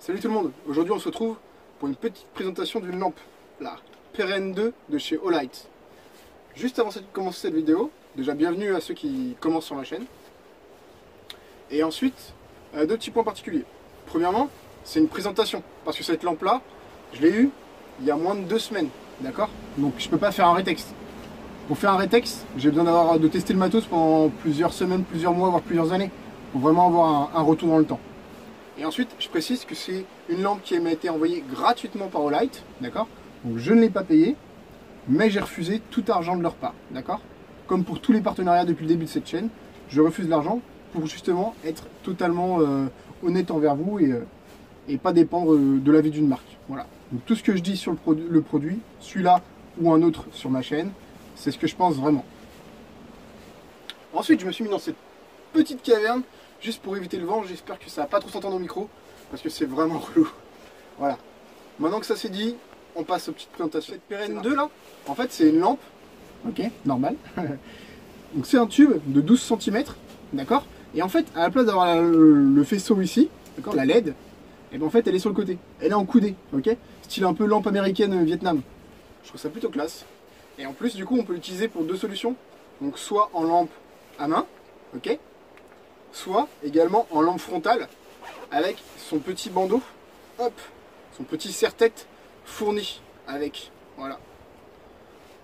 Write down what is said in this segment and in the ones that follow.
Salut tout le monde, aujourd'hui on se retrouve pour une petite présentation d'une lampe, la Peren 2 de chez Olight. Juste avant de commencer cette vidéo, déjà bienvenue à ceux qui commencent sur ma chaîne. Et ensuite, deux petits points particuliers. Premièrement, c'est une présentation, parce que cette lampe là, je l'ai eue il y a moins de 2 semaines, d'accord? Donc je peux pas faire un rétexte. Pour faire un rétexte, j'ai besoin de tester le matos pendant plusieurs semaines, plusieurs mois, voire plusieurs années, pour vraiment avoir un retour dans le temps. Et ensuite, je précise que c'est une lampe qui m'a été envoyée gratuitement par Olight, d'accord? Donc je ne l'ai pas payée, mais j'ai refusé tout argent de leur part, d'accord? Comme pour tous les partenariats depuis le début de cette chaîne, je refuse l'argent pour justement être totalement honnête envers vous et pas dépendre de l'avis d'une marque. Voilà. Donc tout ce que je dis sur le produit, celui-là ou un autre sur ma chaîne, c'est ce que je pense vraiment. Ensuite, je me suis mis dans cette petite caverne juste pour éviter le vent. J'espère que ça va pas trop s'entendre au micro parce que c'est vraiment relou. Voilà. Maintenant que ça c'est dit, on passe aux petites présentations. Cette Peren 2 là, en fait c'est une lampe, ok, normal. Donc c'est un tube de 12 cm, d'accord. Et en fait, à la place d'avoir le faisceau ici, d'accord, la LED, et ben en fait elle est sur le côté. Elle est en coudée, ok. Style un peu lampe américaine Vietnam. Je trouve ça plutôt classe. Et en plus du coup on peut l'utiliser pour deux solutions. Donc soit en lampe à main, ok, soit également en lampe frontale avec son petit bandeau, hop, son petit serre-tête fourni avec, voilà.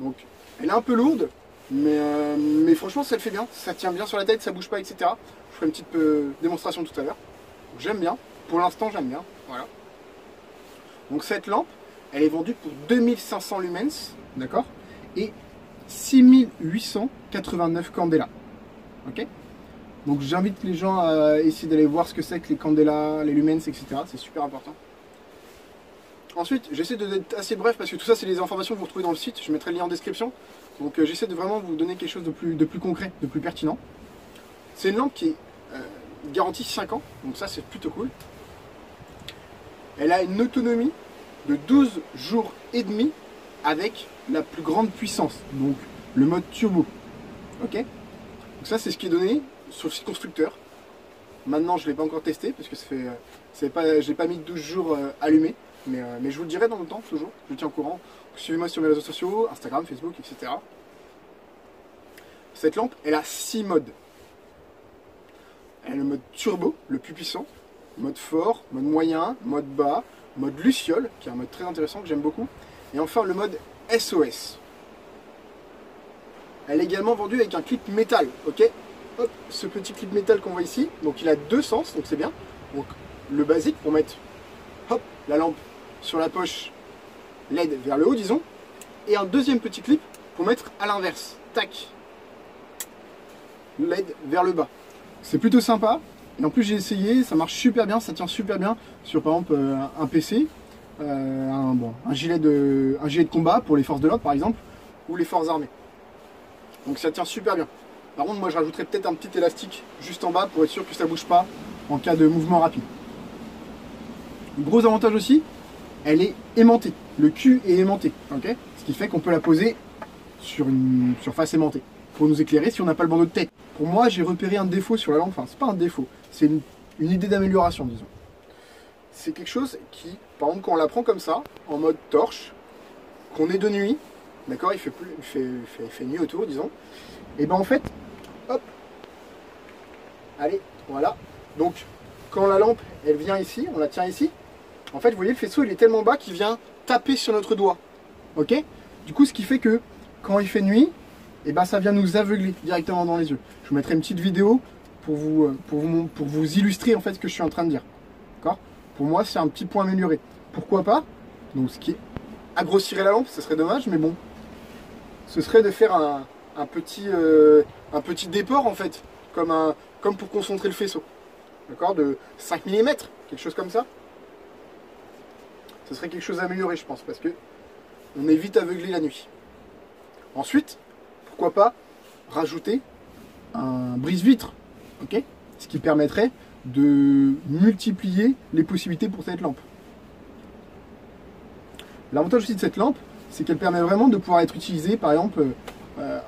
Donc elle est un peu lourde, mais franchement ça le fait bien, ça tient bien sur la tête, ça bouge pas, etc. Je ferai une petite démonstration tout à l'heure. J'aime bien, pour l'instant j'aime bien, voilà. Donc cette lampe, elle est vendue pour 2500 lumens, d'accord, et 6889 candela, ok. Donc j'invite les gens à essayer d'aller voir ce que c'est que les candela, les lumens, etc. C'est super important. Ensuite, j'essaie d'être assez bref parce que tout ça c'est les informations que vous retrouvez dans le site. Je mettrai le lien en description. Donc j'essaie de vraiment vous donner quelque chose de plus concret, de plus pertinent. C'est une lampe qui est garantie 5 ans, donc ça c'est plutôt cool. Elle a une autonomie de 12 jours et demi avec la plus grande puissance, donc le mode turbo. Ok. Donc ça c'est ce qui est donné sur le site constructeur. Maintenant je ne l'ai pas encore testé parce que je l'ai pas mis 12 jours allumé, mais je vous le dirai dans le temps, toujours, je vous tiens au courant. Suivez-moi sur mes réseaux sociaux, Instagram, Facebook, etc. Cette lampe, elle a 6 modes. Elle a le mode turbo, le plus puissant, mode fort, mode moyen, mode bas, mode luciole, qui est un mode très intéressant que j'aime beaucoup, et enfin le mode SOS. Elle est également vendue avec un clip métal, ok. Hop, ce petit clip métal qu'on voit ici, donc il a 2 sens, donc c'est bien. Donc le basique pour mettre, hop, la lampe sur la poche LED vers le haut, disons, et un deuxième petit clip pour mettre à l'inverse, tac, LED vers le bas. C'est plutôt sympa, et en plus j'ai essayé, ça marche super bien, ça tient super bien sur par exemple un PC, un gilet de combat pour les forces de l'ordre par exemple, ou les forces armées. Donc ça tient super bien. Par contre, moi je rajouterais peut-être un petit élastique juste en bas pour être sûr que ça ne bouge pas en cas de mouvement rapide. Le gros avantage aussi, elle est aimantée. Le cul est aimanté, ok. Ce qui fait qu'on peut la poser sur une surface aimantée pour nous éclairer si on n'a pas le bandeau de tête. Pour moi, j'ai repéré un défaut sur la lampe. Enfin, c'est pas un défaut, c'est une idée d'amélioration, disons. C'est quelque chose qui, par exemple, quand on la prend comme ça, en mode torche, qu'on est de nuit, d'accord, il fait nuit autour, disons, et ben en fait, hop, allez, voilà. Donc, quand la lampe, elle vient ici, on la tient ici, en fait, vous voyez, le faisceau, il est tellement bas qu'il vient taper sur notre doigt, ok. Du coup, ce qui fait que, quand il fait nuit, et ben ça vient nous aveugler directement dans les yeux. Je vous mettrai une petite vidéo pour vous illustrer, en fait, ce que je suis en train de dire, d'accord. Pour moi, c'est un petit point amélioré. Pourquoi pas? Donc, ce qui est grossirait la lampe, ce serait dommage, mais bon, ce serait de faire un petit déport en fait, comme pour concentrer le faisceau, d'accord, de 5 mm, quelque chose comme ça. Ce serait quelque chose à améliorer, je pense, parce que on est vite aveuglé la nuit. Ensuite, pourquoi pas rajouter un brise-vitre, ok, ce qui permettrait de multiplier les possibilités pour cette lampe. L'avantage aussi de cette lampe, c'est qu'elle permet vraiment de pouvoir être utilisée, par exemple,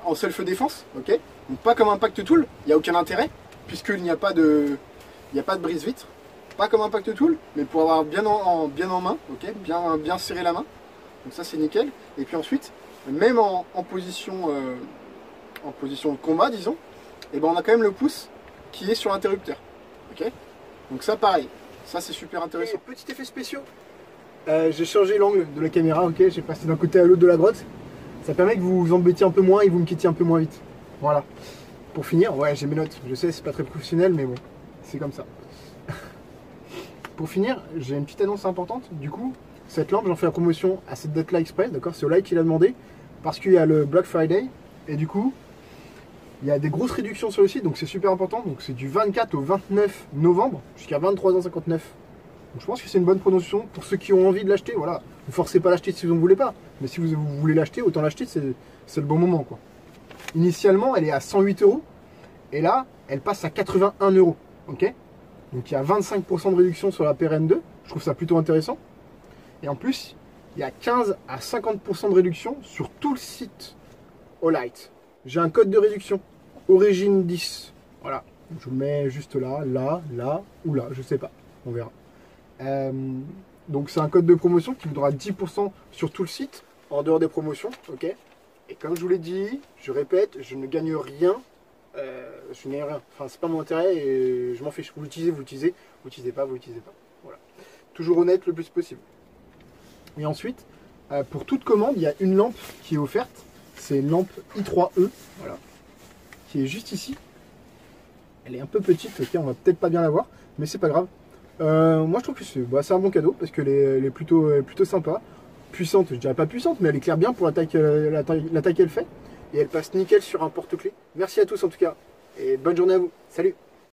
en self-défense, ok. Donc pas comme impact tool, il n'y a aucun intérêt, puisqu'il n'y a pas de brise-vitre. pas comme Impact Tool, mais pour avoir bien en main, ok, bien serrer la main. Donc ça c'est nickel. Et puis ensuite, même en position de combat, disons, et ben on a quand même le pouce qui est sur l'interrupteur. Ok. Donc ça pareil, ça c'est super intéressant. Et petit effet spéciaux. J'ai changé l'angle de la caméra, ok, j'ai passé d'un côté à l'autre de la grotte. Ça permet que vous vous embêtiez un peu moins et vous me quittiez un peu moins vite. Voilà. Pour finir, ouais, j'ai mes notes. Je sais, c'est pas très professionnel, mais bon, c'est comme ça. Pour finir, j'ai une petite annonce importante. Du coup, cette lampe, j'en fais la promotion à cette date-là exprès, d'accord? C'est Olight qui l'a demandé, parce qu'il y a le Black Friday, et du coup, il y a des grosses réductions sur le site, donc c'est super important. Donc c'est du 24 au 29 novembre, jusqu'à 23h59. Donc je pense que c'est une bonne promotion pour ceux qui ont envie de l'acheter. Voilà, ne forcez pas l'acheter si vous ne voulez pas, mais si vous voulez l'acheter, autant l'acheter, c'est le bon moment, quoi. Initialement, elle est à 108 €, et là, elle passe à 81 €, ok? Donc il y a 25% de réduction sur la PRN2, je trouve ça plutôt intéressant. Et en plus, il y a 15 à 50% de réduction sur tout le site Olight. J'ai un code de réduction, Origine 10. Voilà, je le mets juste là, là ou là, je sais pas, on verra. Donc c'est un code de promotion qui vous donnera 10% sur tout le site, en dehors des promotions, ok? Et comme je vous l'ai dit, je répète, je ne gagne rien. Je n'ai rien, enfin c'est pas mon intérêt et je m'en fiche. Vous l'utilisez, vous l'utilisez, vous l'utilisez pas, vous l'utilisez pas. Voilà. Toujours honnête le plus possible. Et ensuite, pour toute commande, il y a une lampe qui est offerte. C'est une lampe i3E, voilà, qui est juste ici. Elle est un peu petite, ok, on va peut-être pas bien la voir, mais c'est pas grave. Moi je trouve que c'est un bon cadeau parce qu'elle est plutôt sympa. Puissante, je dirais pas puissante, mais elle éclaire bien pour la taille qu'elle fait. Et elle passe nickel sur un porte-clés. Merci à tous en tout cas. Et bonne journée à vous. Salut!